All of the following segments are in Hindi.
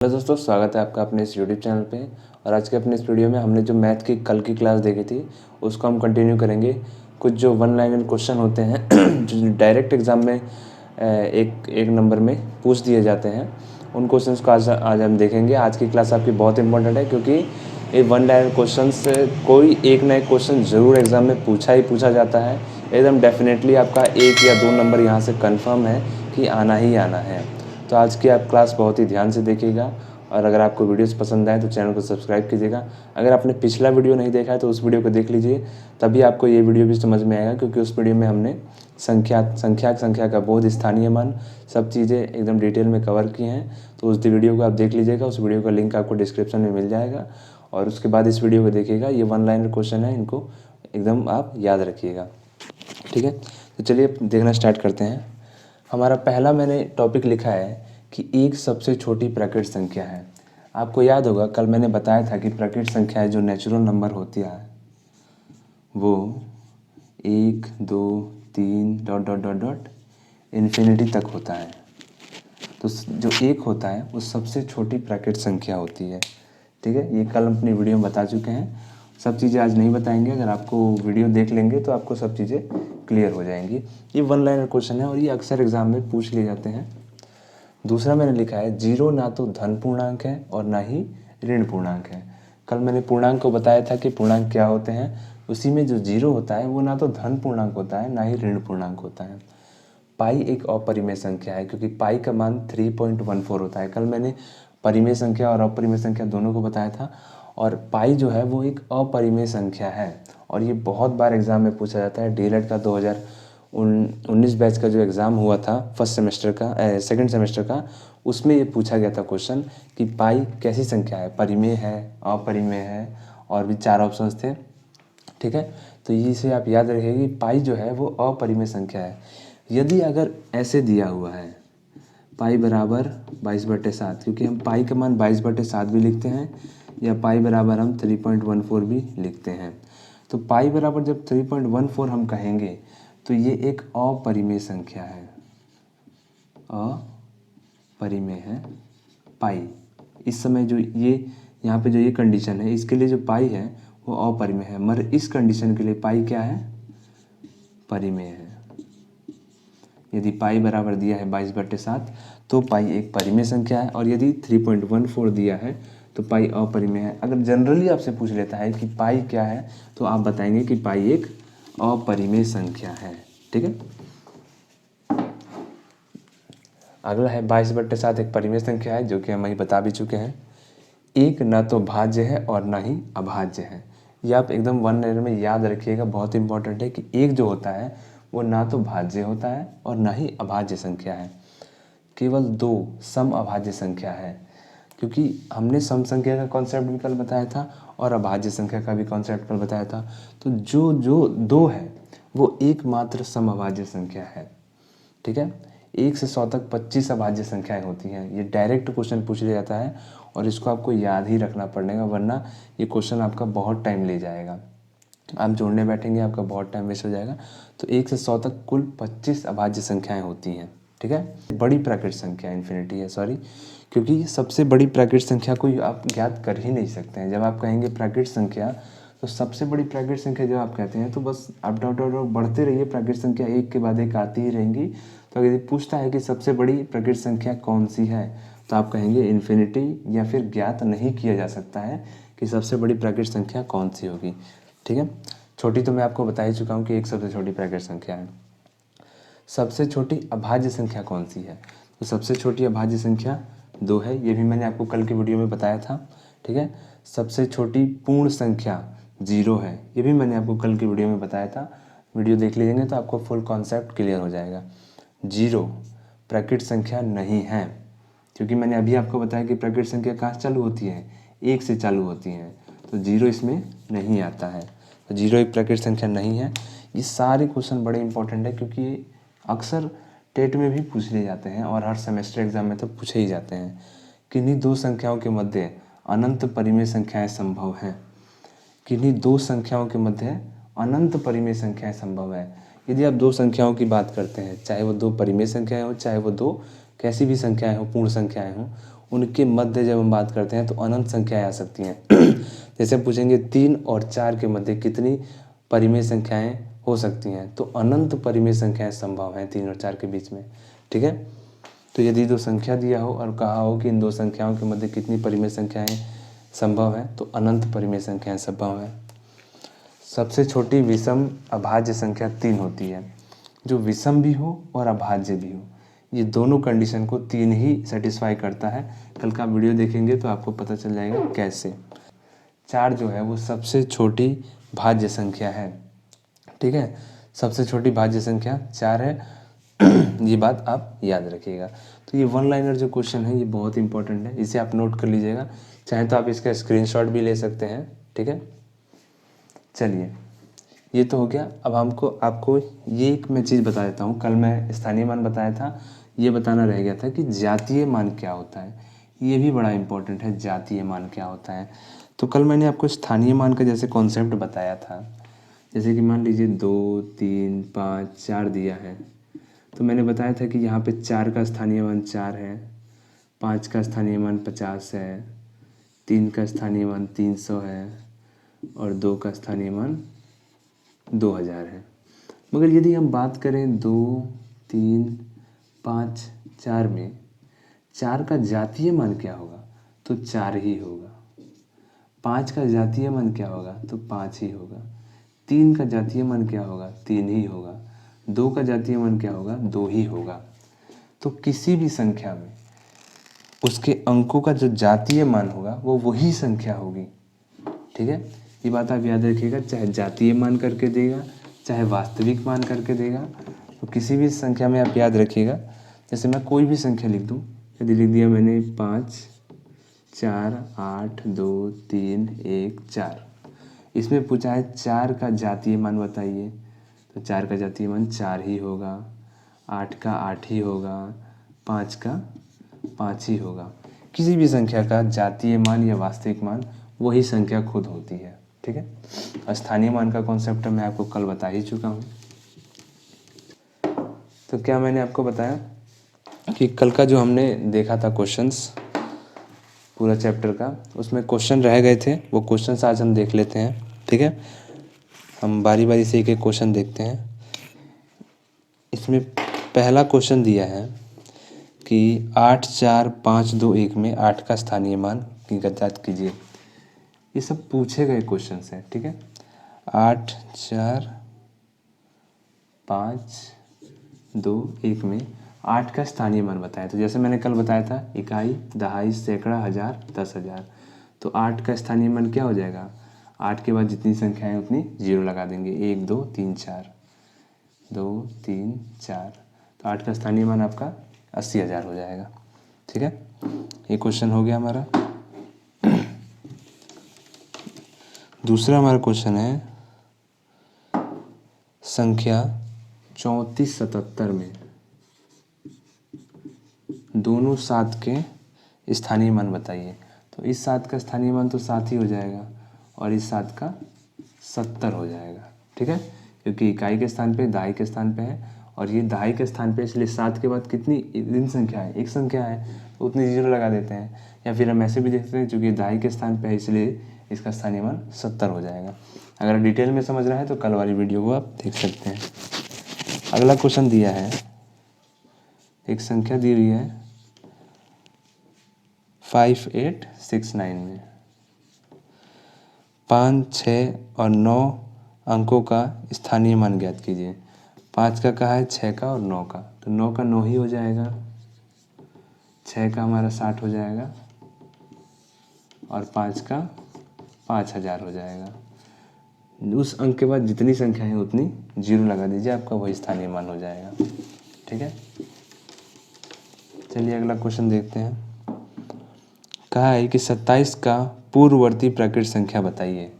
हेलो दोस्तों, स्वागत है आपका अपने इस यूट्यूब चैनल पे। और आज के अपने इस वीडियो में हमने जो मैथ की कल की क्लास देखी थी उसको हम कंटिन्यू करेंगे। कुछ जो वन लाइनर क्वेश्चन होते हैं जो डायरेक्ट एग्जाम में एक नंबर में पूछ दिए जाते हैं, उन क्वेश्चंस को आज हम देखेंगे। आज की क्लास आपकी बहुत इंपॉर्टेंट है क्योंकि ये वन लाइनर क्वेश्चन से कोई एक ना एक क्वेश्चन ज़रूर एग्ज़ाम में पूछा जाता है। एकदम डेफिनेटली आपका 1 या 2 नंबर यहाँ से कन्फर्म है कि आना ही आना है। तो आज की आप क्लास बहुत ही ध्यान से देखिएगा। और अगर आपको वीडियोस पसंद आए तो चैनल को सब्सक्राइब कीजिएगा। अगर आपने पिछला वीडियो नहीं देखा है तो उस वीडियो को देख लीजिए, तभी आपको ये वीडियो भी समझ में आएगा। क्योंकि उस वीडियो में हमने संख्या का बोध, स्थानीय मान, सब चीज़ें एकदम डिटेल में कवर की हैं। तो उस वीडियो को आप देख लीजिएगा। उस वीडियो का लिंक आपको डिस्क्रिप्शन में मिल जाएगा। और उसके बाद इस वीडियो को देखिएगा। ये वन लाइनर क्वेश्चन है, इनको एकदम आप याद रखिएगा, ठीक है। तो चलिए देखना स्टार्ट करते हैं। हमारा पहला मैंने टॉपिक लिखा है कि एक सबसे छोटी प्राकृत संख्या है। आपको याद होगा कल मैंने बताया था कि प्राकृत संख्या जो नेचुरल नंबर होती है वो 1, 2, 3 dot dot dot dot infinity तक होता है। तो जो एक होता है वो सबसे छोटी प्राकृत संख्या होती है, ठीक है। ये कल अपनी वीडियो में बता चुके हैं। सब चीज़ें आज नहीं बताएंगे। अगर आपको वीडियो देख लेंगे तो आपको सब चीज़ें क्लियर हो जाएंगी। ये वन लाइनर क्वेश्चन है और ये अक्सर एग्जाम में पूछ लिए जाते हैं। दूसरा मैंने लिखा है 0 ना तो धन पूर्णांक है और ना ही ऋण पूर्णांक है। कल मैंने पूर्णांक को बताया था कि पूर्णांक क्या होते हैं। उसी में जो 0 होता है वो ना तो धन पूर्णांक होता है ना ही ऋण पूर्णांक होता है। पाई एक अपरिमेय संख्या है क्योंकि पाई का मान 3.14 होता है। कल मैंने परिमेय संख्या और अपरिमेय संख्या दोनों को बताया था। और पाई जो है वो एक अपरिमेय संख्या है और ये बहुत बार एग्जाम में पूछा जाता है। डीएलएड का 2019 बैच का जो एग्ज़ाम हुआ था फर्स्ट सेमेस्टर का, सेकंड सेमेस्टर का, उसमें ये पूछा गया था क्वेश्चन कि पाई कैसी संख्या है, परिमेय है, अपरिमेय है, और भी 4 ऑप्शंस थे, ठीक है। तो इसे आप याद रखिए कि पाई जो है वो अपरिमेय संख्या है। यदि अगर ऐसे दिया हुआ है पाई बराबर 22/7, क्योंकि हम पाई का मान 22/7 भी लिखते हैं या पाई बराबर हम 3.14 भी लिखते हैं। तो पाई बराबर जब 3.14 हम कहेंगे तो ये एक अपरिमेय संख्या है, अपरिमेय है पाई। इस समय जो ये यहाँ पे जो ये कंडीशन है इसके लिए जो पाई है वो अपरिमेय है, मगर इस कंडीशन के लिए पाई क्या है, परिमेय है। यदि पाई बराबर दिया है 22/7 तो पाई एक परिमेय संख्या है, और यदि 3.14 दिया है तो पाई अपरिमेय है। अगर जनरली आपसे पूछ लेता है कि पाई क्या है तो आप बताएंगे कि पाई एक अपरिमेय संख्या है, ठीक है। अगला है 22/7 एक परिमेय संख्या है, जो कि हम अभी बता भी चुके हैं। एक ना तो भाज्य है और ना ही अभाज्य है। ये आप एकदम वन लाइनर में याद रखिएगा, बहुत इंपॉर्टेंट है कि एक जो होता है वो ना तो भाज्य होता है और ना ही अभाज्य संख्या है। केवल 2 सम अभाज्य संख्या है, क्योंकि हमने सम संख्या का कॉन्सेप्ट भी कल बताया था और अभाज्य संख्या का भी कॉन्सेप्ट कल बताया था। तो जो जो 2 है वो एकमात्र सम अभाज्य संख्या है, ठीक है। 1 से 100 तक 25 अभाज्य संख्याएं होती हैं। ये डायरेक्ट क्वेश्चन पूछ लिया जाता है और इसको आपको याद ही रखना पड़ेगा, वरना ये क्वेश्चन आपका बहुत टाइम ले जाएगा। आप जोड़ने बैठेंगे आपका बहुत टाइम वेस्ट हो जाएगा। तो 1 से 100 तक कुल 25 अभाज्य संख्याएं होती हैं, ठीक है। बड़ी प्राकृत संख्या इन्फिनिटी है, सॉरी, क्योंकि सबसे बड़ी प्राकृत संख्या को आप ज्ञात कर ही नहीं सकते हैं। जब आप कहेंगे प्राकृत संख्या तो सबसे बड़ी प्राकृत संख्या जब आप कहते हैं तो बस अप डाउन बढ़ते रहिए, प्राकृत संख्या एक के बाद एक आती ही रहेंगी। तो अगर पूछता है कि सबसे बड़ी प्राकृत संख्या कौन सी है तो आप कहेंगे इन्फिनिटी, या फिर ज्ञात नहीं किया जा सकता है कि सबसे बड़ी प्राकृत संख्या कौन सी होगी, ठीक है। छोटी तो मैं आपको बता ही चुका हूँ कि एक सबसे छोटी प्राकृत संख्या है। सबसे छोटी अभाज्य संख्या कौन सी है, तो सबसे छोटी अभाज्य संख्या 2 है। ये भी मैंने आपको कल की वीडियो में बताया था, ठीक है। सबसे छोटी पूर्ण संख्या 0 है, ये भी मैंने आपको कल की वीडियो में बताया था। वीडियो देख लीजिएंगे तो आपको फुल कॉन्सेप्ट क्लियर हो जाएगा। 0 प्राकृत संख्या नहीं है, क्योंकि मैंने अभी आपको बताया कि प्राकृत संख्या कहाँ से चालू होती है, 1 से चालू होती है। तो 0 इसमें नहीं आता है। तो 0 एक प्राकृत संख्या नहीं है। ये सारे क्वेश्चन बड़े इंपॉर्टेंट है क्योंकि ये अक्सर टेट में भी पूछ लिए जाते हैं और हर सेमेस्टर एग्जाम में तो पूछे ही जाते हैं। किन्हीं 2 संख्याओं के मध्य अनंत परिमेय संख्याएं संभव हैं। किन्हीं 2 संख्याओं के मध्य अनंत परिमेय संख्याएं संभव है। यदि आप 2 संख्याओं की बात करते हैं, चाहे वो 2 परिमेय संख्याएं हो, चाहे वो 2 कैसी भी संख्याएं हो, पूर्ण संख्याएं हो, उनके मध्य जब हम बात करते हैं तो अनंत संख्याएं आ सकती हैं। जैसे पूछेंगे 3 और 4 के मध्य कितनी परिमेय संख्याएं हो सकती हैं, तो अनंत परिमेय संख्याएं संभव हैं 3 और 4 के बीच में। ठीक है, तो यदि दो संख्या दिया हो और कहा हो कि इन दो संख्याओं के मध्य कितनी परिमेय संख्याएं संभव हैं, तो अनंत परिमेय संख्याएं संभव हैं। सबसे छोटी विषम अभाज्य संख्या 3 होती है, जो विषम भी हो और अभाज्य भी हो। ये दोनों कंडीशन को 3 ही सेटिस्फाई करता है। कल का वीडियो देखेंगे तो आपको पता चल जाएगा कैसे। 4 जो है वो सबसे छोटी भाज्य संख्या है। ठीक है, सबसे छोटी भाज्य संख्या 4 है। ये बात आप याद रखिएगा। तो ये वन लाइनर जो क्वेश्चन है ये बहुत इंपॉर्टेंट है, इसे आप नोट कर लीजिएगा। चाहे तो आप इसका स्क्रीनशॉट भी ले सकते हैं। ठीक है, चलिए ये तो हो गया। अब आपको ये एक मैं चीज़ बता देता हूँ। कल मैं स्थानीय मान बताया था, ये बताना रह गया था कि जातीय मान क्या होता है। ये भी बड़ा इंपॉर्टेंट है, जातीय मान क्या होता है। तो कल मैंने आपको स्थानीय मान का जैसे कॉन्सेप्ट बताया था, जैसे कि मान लीजिए 2, 3, 5, 4 दिया है, तो मैंने बताया था कि यहाँ पे 4 का स्थानीय मान 4 है, 5 का स्थानीय मान 50 है, 3 का स्थानीय मान 300 है और 2 का स्थानीय मान 2000 है। मगर यदि हम बात करें 2, 3, 5, 4 में 4 का जातीय मान क्या होगा, तो 4 ही होगा। 5 का जातीय मान क्या होगा, तो 5 ही होगा। 3 का जातीय मान क्या होगा, 3 ही होगा। 2 का जातीय मान क्या होगा, 2 ही होगा। तो किसी भी संख्या में उसके अंकों का जो जातीय मान होगा वो वही संख्या होगी। ठीक है, ये बात आप याद रखिएगा। चाहे जातीय मान करके देगा, चाहे वास्तविक मान करके देगा, तो किसी भी संख्या में आप याद रखिएगा। जैसे मैं कोई भी संख्या लिख दूँ, यदि लिख दिया मैंने 5, 4, 8, 2, 3, 1, 4, इसमें पूछा है 4 का जातीय मान बताइए, तो 4 का जातीय मान 4 ही होगा। 8 का 8 ही होगा। 5 का 5 ही होगा। किसी भी संख्या का जातीय मान या वास्तविक मान वही संख्या खुद होती है। ठीक है, स्थानीय मान का कॉन्सेप्ट मैं आपको कल बता ही चुका हूँ। तो क्या मैंने आपको बताया कि कल का जो हमने देखा था क्वेश्चंस पूरा चैप्टर का, उसमें क्वेश्चन रह गए थे, वो क्वेश्चंस आज हम देख लेते हैं। ठीक है, हम बारी बारी से एक एक क्वेश्चन देखते हैं। इसमें पहला क्वेश्चन दिया है कि 8, 4, 5, 2, 1 में 8 का स्थानीय मान की ज्ञात कीजिए। ये सब पूछे गए क्वेश्चन हैं। ठीक है, 8, 4, 5, 2, 1 में 8 का स्थानीय मान बताया। तो जैसे मैंने कल बताया था, इकाई, दहाई, सैकड़ा, हजार, 10,000। तो 8 का स्थानीय मान क्या हो जाएगा, 8 के बाद जितनी संख्या है उतनी जीरो लगा देंगे। 1, 2, 3, 4, 2, 3, 4। तो 8 का स्थानीय मान आपका 80,000 हो जाएगा। ठीक है, ये क्वेश्चन हो गया हमारा। दूसरा हमारा क्वेश्चन है संख्या 3477 में दोनों 7 के स्थानीय मान बताइए। तो इस 7 का स्थानीय मान तो 7 ही हो जाएगा और इस 7 का 70 हो जाएगा। ठीक है, क्योंकि इकाई के स्थान पे दहाई के स्थान पे है और ये दहाई के स्थान पे, इसलिए 7 के बाद कितनी ऋण संख्या है, एक संख्या है, तो उतनी जीरो लगा देते हैं। या फिर हम ऐसे भी देखते हैं, चूँकि दहाई के स्थान पे है इसलिए इसका स्थानीय मान 70 हो जाएगा। अगर डिटेल में समझ रहा है तो कल वाली वीडियो को आप देख सकते हैं। अगला क्वेश्चन दिया है, एक संख्या दी हुई है 5869 में 5, 6 और 9 अंकों का स्थानीय मान ज्ञात कीजिए। 5 का कहा है, 6 का और 9 का, तो 9 का 9 ही हो जाएगा, 6 का हमारा 60 हो जाएगा और 5 का 5000 हो जाएगा। उस अंक के बाद जितनी संख्या है उतनी जीरो लगा दीजिए, आपका वही स्थानीय मान हो जाएगा। ठीक है, चलिए अगला क्वेश्चन देखते हैं। कहा है कि 27 का पूर्ववर्ती प्राकृत संख्या बताइए।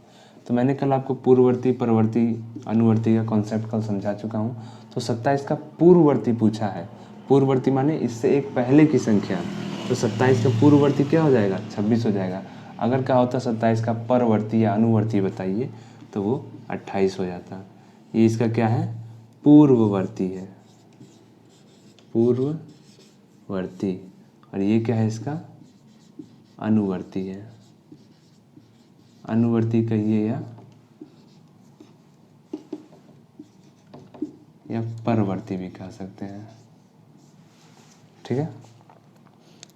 तो मैंने कल आपको पूर्ववर्ती, परवर्ती, अनुवर्ती का कॉन्सेप्ट कल समझा चुका हूँ। तो 27 का पूर्ववर्ती पूछा है। पूर्ववर्ती माने इससे एक पहले की संख्या। तो 27 का पूर्ववर्ती क्या हो जाएगा, 26 हो जाएगा। अगर क्या होता 27 का परवर्ती या अनुवर्ती बताइए, तो वो 28 हो जाता। ये इसका क्या है, पूर्ववर्ती है, पूर्ववर्ती। और ये क्या है इसका अनुवर्ती है, अनुवर्ती कहिए या परवर्ती भी कह सकते हैं। ठीक है।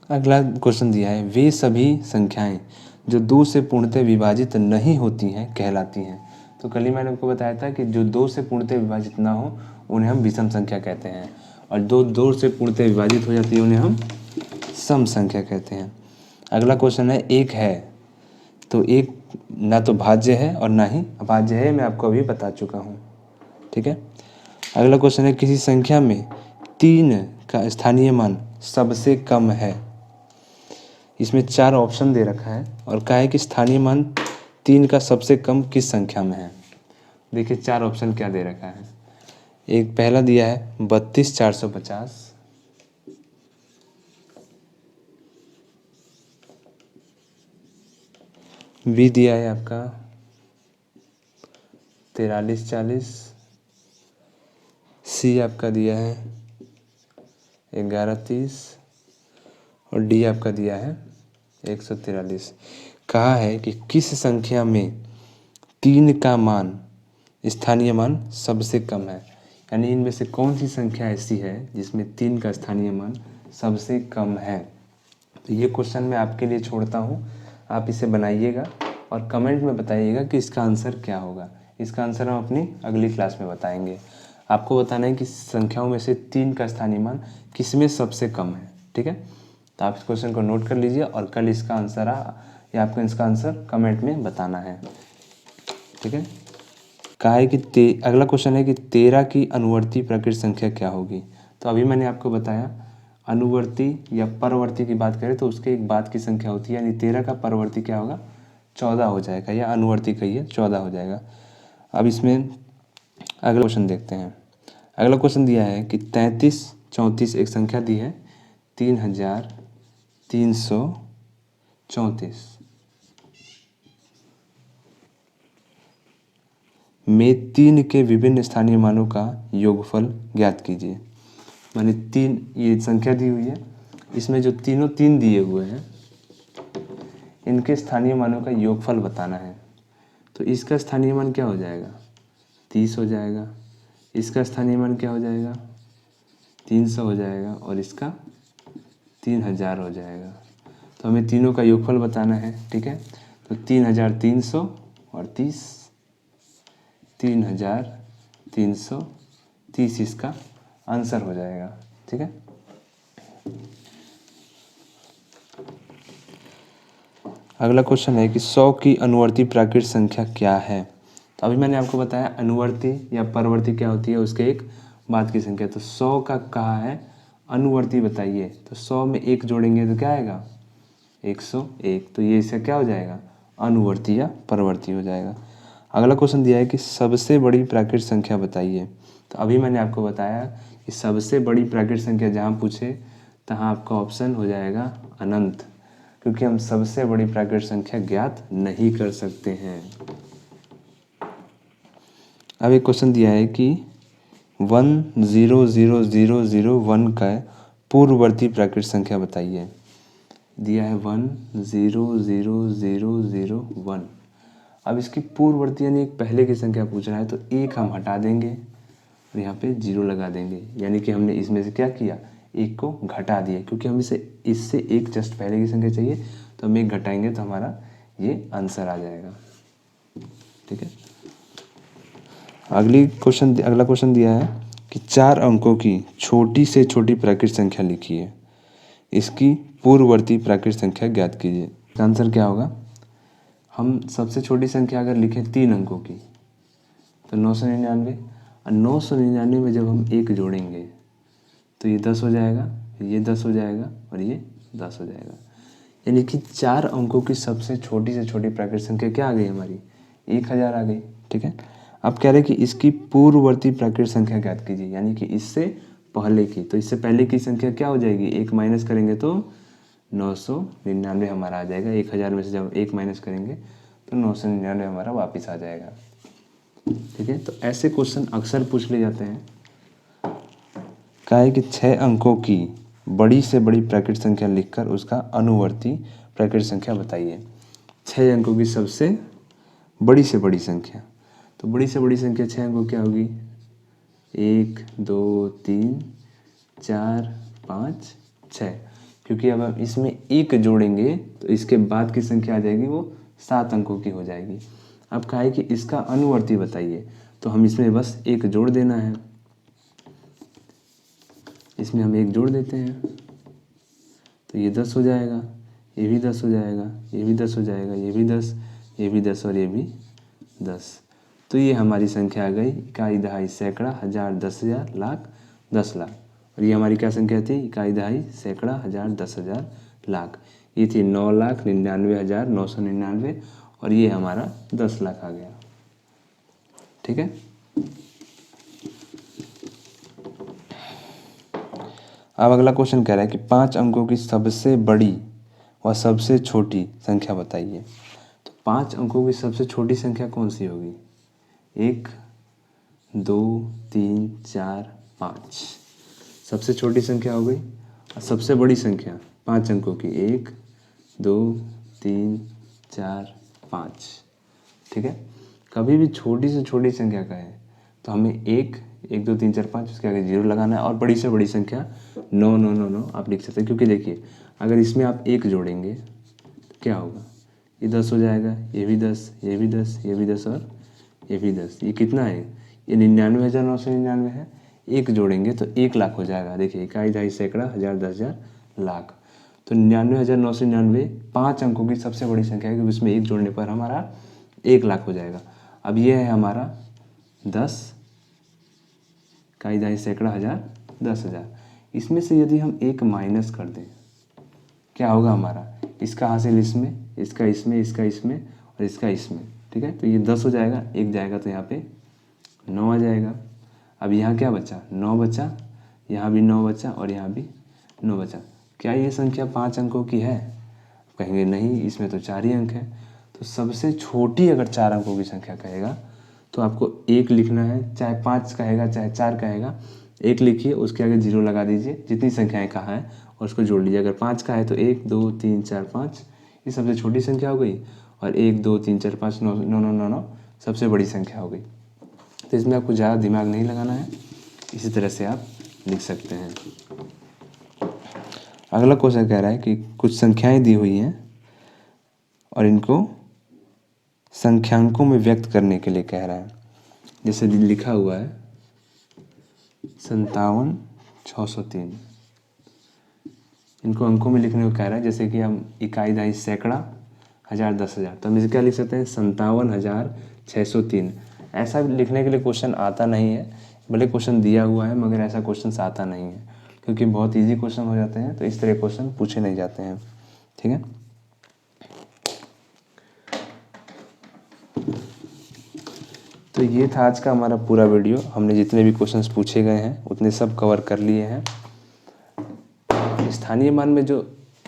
अगला क्वेश्चन दिया है, वे सभी संख्याएं जो 2 से पूर्णतः विभाजित नहीं होती हैं कहलाती हैं। तो कल ही मैंने आपको बताया था कि जो 2 से पूर्णतः विभाजित ना हो उन्हें हम विषम संख्या कहते हैं, और जो 2 से पूर्णतः विभाजित हो जाती है उन्हें हम सम संख्या कहते हैं। अगला क्वेश्चन है, एक है, तो एक ना तो भाज्य है और ना ही अभाज्य है, मैं आपको अभी बता चुका हूँ। ठीक है। अगला क्वेश्चन है, किसी संख्या में 3 का स्थानीय मान सबसे कम है। इसमें 4 ऑप्शन दे रखा है और कहा है कि स्थानीय मान 3 का सबसे कम किस संख्या में है। देखिए 4 ऑप्शन क्या दे रखा है। एक पहला दिया है 32,450, बी दिया है आपका 4340, सी आपका दिया है 1130 और डी आपका दिया है 143। कहा है कि किस संख्या में 3 का मान स्थानीय मान सबसे कम है, यानी इनमें से कौन सी संख्या ऐसी है जिसमें 3 का स्थानीय मान सबसे कम है। तो ये क्वेश्चन मैं आपके लिए छोड़ता हूँ, आप इसे बनाइएगा और कमेंट में बताइएगा कि इसका आंसर क्या होगा। इसका आंसर हम अपनी अगली क्लास में बताएंगे। आपको बताना है कि संख्याओं में से 3 का स्थानीय मान किसमें सबसे कम है। ठीक है। तो आप इस क्वेश्चन को नोट कर लीजिए और कल इसका आंसर या आपको इसका आंसर कमेंट में बताना है। ठीक है। कहा है कि अगला क्वेश्चन है कि 13 की अनुवर्ती प्राकृत संख्या क्या होगी। तो अभी मैंने आपको बताया अनुवर्ती या परवर्ती की बात करें तो उसके एक बाद की संख्या होती है, यानी 13 का परवर्ती क्या होगा 14 हो जाएगा, या अनुवर्ती कहिए 14 हो जाएगा। अब इसमें अगला क्वेश्चन देखते हैं। अगला क्वेश्चन दिया है कि 33 34 एक संख्या दी है 3334 में 3 के विभिन्न स्थानीय मानों का योगफल ज्ञात कीजिए। माने 3 ये संख्या दी हुई है, इसमें जो तीनों 3 दिए हुए हैं इनके स्थानीय मानों का योगफल बताना है। तो इसका स्थानीय मान क्या हो जाएगा 30 हो जाएगा, इसका स्थानीय मान क्या हो जाएगा 300 हो जाएगा और इसका 3000 हो जाएगा। तो हमें तीनों का योगफल बताना है। ठीक है। तो 3300 और 30, 3330 इसका आंसर हो जाएगा। ठीक है। अगला क्वेश्चन है कि 100 की अनुवर्ती प्राकृत संख्या क्या है। तो अभी मैंने आपको बताया अनुवर्ती या परवर्ती क्या होती है, उसके एक बाद की संख्या। तो 100 का कहा है अनुवर्ती बताइए, तो 100 में 1 जोड़ेंगे तो क्या आएगा 101। तो ये इसका क्या हो जाएगा अनुवर्ती या परवर्ती हो जाएगा। अगला क्वेश्चन दिया है कि सबसे बड़ी प्राकृत संख्या बताइए। तो अभी मैंने आपको बताया कि सबसे बड़ी प्राकृत संख्या जहाँ पूछे तहाँ आपका ऑप्शन हो जाएगा अनंत, क्योंकि हम सबसे बड़ी प्राकृत संख्या ज्ञात नहीं कर सकते हैं। अब एक क्वेश्चन दिया है कि 1000001 का पूर्ववर्ती प्राकृत संख्या बताइए। दिया है 1000001। अब इसकी पूर्ववर्ती यानी एक पहले की संख्या पूछ रहा है, तो एक हम हटा देंगे और यहाँ पे 0 लगा देंगे, यानी कि हमने इसमें से क्या किया एक को घटा दिया, क्योंकि हम इससे एक जस्ट पहले की संख्या चाहिए, तो हम एक घटाएंगे तो हमारा ये आंसर आ जाएगा। ठीक है। अगला क्वेश्चन दिया है कि 4 अंकों की छोटी से छोटी प्राकृत संख्या लिखिए, इसकी पूर्ववर्ती प्राकृत संख्या ज्ञात कीजिए। आंसर क्या होगा, हम सबसे छोटी संख्या अगर लिखें 3 अंकों की तो 999, और 999 में जब हम 1 जोड़ेंगे तो ये 10 हो जाएगा, ये 10 हो जाएगा और ये 10 हो जाएगा, यानी कि 4 अंकों की सबसे छोटी से छोटी प्राकृत संख्या क्या आ गई हमारी 1000 आ गई। ठीक है। अब कह रहे हैं कि इसकी पूर्ववर्ती प्राकृत संख्या ज्ञात कीजिए, यानी कि इससे पहले की। तो इससे पहले की संख्या क्या हो जाएगी, 1 माइनस करेंगे तो 999 हमारा आ जाएगा। 1000 में से जब 1 माइनस करेंगे तो 999 हमारा वापस आ जाएगा। ठीक है। तो ऐसे क्वेश्चन अक्सर पूछ ले जाते हैं। कहा है कि 6 अंकों की बड़ी से बड़ी प्राकृत संख्या लिखकर उसका अनुवर्ती प्राकृतिक संख्या बताइए। 6 अंकों की सबसे बड़ी से बड़ी संख्या, तो बड़ी से बड़ी संख्या 6 अंकों क्या होगी? 1 2 3 4 5 6, क्योंकि अब हम इसमें 1 जोड़ेंगे तो इसके बाद की संख्या आ जाएगी वो 7 अंकों की हो जाएगी। अब कहा है कि इसका अनुवर्ती बताइए, तो हम इसमें बस 1 जोड़ देना है। इसमें हम 1 जोड़ देते हैं तो ये 10 हो जाएगा, ये भी 10 हो जाएगा, ये भी 10 हो जाएगा, ये भी 10, ये भी 10 और ये भी 10। तो ये हमारी संख्या आ गई इकाई, दहाई, सैकड़ा, हजार, 10,000, लाख, 10 लाख। और ये हमारी क्या संख्या थी? इकाई, दहाई, सैकड़ा, हजार, 10,000, लाख। ये थी 9,99,999 और ये हमारा 10 लाख आ गया। ठीक है। अब अगला क्वेश्चन कह रहा है कि 5 अंकों की सबसे बड़ी व सबसे छोटी संख्या बताइए। तो 5 अंकों की सबसे छोटी संख्या कौन सी होगी? 1 2 3 4 5 सबसे छोटी संख्या हो गई। और सबसे बड़ी संख्या 5 अंकों की 1 2 3 4 5। ठीक है। कभी भी छोटी से छोटी संख्या का है तो हमें 1 2 3 4 5 उसके आगे 0 लगाना है, और बड़ी से बड़ी संख्या 9 9 9 9 आप लिख सकते हैं। क्योंकि देखिए अगर इसमें आप 1 जोड़ेंगे तो क्या होगा? ये 10 हो जाएगा, ये भी 10, ये भी 10, ये भी 10 और ये भी 10। ये कितना है? ये 99,999 है। 1 जोड़ेंगे तो 1 लाख हो जाएगा। देखिए इकाई, दहाई, सैकड़ा, हजार, 10,000, लाख। तो 99,999 5 अंकों की सबसे बड़ी संख्या है, क्योंकि उसमें 1 जोड़ने पर हमारा 1 लाख हो जाएगा। अब ये है हमारा 10, इकाई, दहाई, सैकड़ा, हजार, 10,000। इसमें से यदि हम 1 माइनस कर दें क्या होगा हमारा? इसका हासिल इसमें, इसका इसमें, इसका इसमें और इसका इसमें। ठीक है। तो ये 10 हो जाएगा, 1 जाएगा तो यहाँ पे 9 आ जाएगा। अब यहाँ क्या बचा? 9 बचा, यहाँ भी 9 बचा और यहाँ भी 9 बचा। क्या ये संख्या 5 अंकों की है? कहेंगे नहीं, इसमें तो 4 ही अंक है। तो सबसे छोटी अगर 4 अंकों की संख्या कहेगा तो आपको 1 लिखना है, चाहे 5 कहेगा चाहे 4 कहेगा, 1 लिखिए, उसके आगे 0 लगा दीजिए, जितनी संख्याएं कहा है और उसको जोड़ लीजिए। अगर 5 का है तो 1 2 3 4 5 ये सबसे छोटी संख्या हो गई, और 1 2 3 4 5 9 9 9 9 9 सबसे बड़ी संख्या हो गई। तो इसमें आपको ज़्यादा दिमाग नहीं लगाना है, इसी तरह से आप लिख सकते हैं। अगला क्वेश्चन कह रहा है कि कुछ संख्याएं दी हुई हैं और इनको संख्यांकों में व्यक्त करने के लिए कह रहा है। जैसे लिखा हुआ है 57,603, इनको अंकों में लिखने को कह रहा है। जैसे कि हम इकाई, दहाई, सैकड़ा, हजार, 10,000, तो हम इसे क्या लिख सकते हैं? 57,603। ऐसा लिखने के लिए क्वेश्चन आता नहीं है, भले क्वेश्चन दिया हुआ है मगर ऐसा क्वेश्चन आता नहीं है, क्योंकि बहुत इजी क्वेश्चन हो जाते हैं, तो इस तरह क्वेश्चन पूछे नहीं जाते हैं। ठीक है। तो ये था आज का हमारा पूरा वीडियो। हमने जितने भी क्वेश्चंस पूछे गए हैं उतने सब कवर कर लिए हैं। स्थानीय मान में जो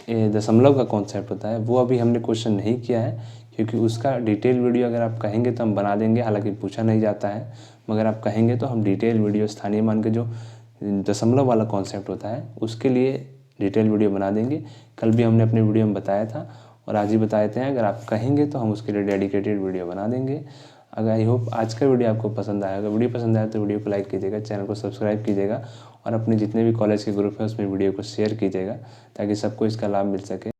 दशमलव का कॉन्सेप्ट होता है वो अभी हमने क्वेश्चन नहीं किया है, क्योंकि उसका डिटेल वीडियो अगर आप कहेंगे तो हम बना देंगे। हालांकि पूछा नहीं जाता है, मगर आप कहेंगे तो हम डिटेल वीडियो स्थानीय मान के जो दशमलव वाला कॉन्सेप्ट होता है उसके लिए डिटेल वीडियो बना देंगे। कल भी हमने अपने वीडियो में बताया था और आज ही बता देते हैं। अगर आप कहेंगे तो हम उसके लिए डेडिकेटेड वीडियो बना देंगे। अगर आई होप आज का वीडियो आपको पसंद आया। अगर वीडियो पसंद आया तो वीडियो को लाइक कीजिएगा, चैनल को सब्सक्राइब कीजिएगा और अपने जितने भी कॉलेज के ग्रुप हैं उसमें वीडियो को शेयर कीजिएगा, ताकि सबको इसका लाभ मिल सके।